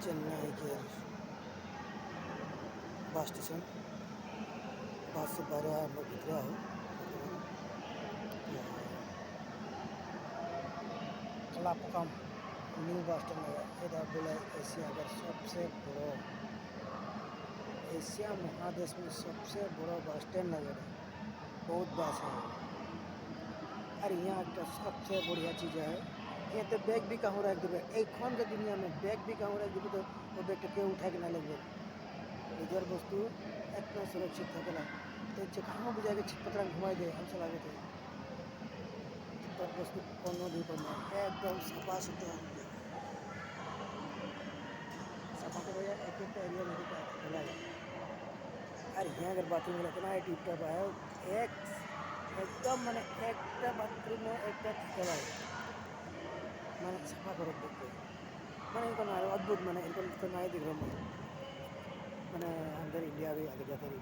चेन्नई के bus station bus से बारे हम लोग भितरे हो कलापकम न्यू बस स्टैंड है इधर बोले एशिया का सबसे बड़ो एशिया महादेश में सबसे बड़ो बस स्टैंड लगे बहुत बस है। और यहाँ का सबसे बढ़िया चीज़ है ये तो बैग भी कहूँ रख देवे एक खन के दुनिया में बैग भी कहूँ रख देवे तो वो बैग के उठा के ना लगे इधर वस्तु इतना सुरक्षित है तो कहाँ भी जाके छिटपतरा घुमाई दे हमसे लगे थे इधर वस्तु कोनो भी बना एकदम सफा सुथरा सफा तो भैया एक एक एरिया में खुला है। और यहाँ अगर बाथरूम में इतना टिप टॉप है एक एकदम मैंने एक बाथरूम में एक है मैंने सफा कर देखते मैंने इनको ना अद्भुत मैंने इनको तो ना ही दिख रहा मैंने अंदर इंडिया भी आगे जाते रही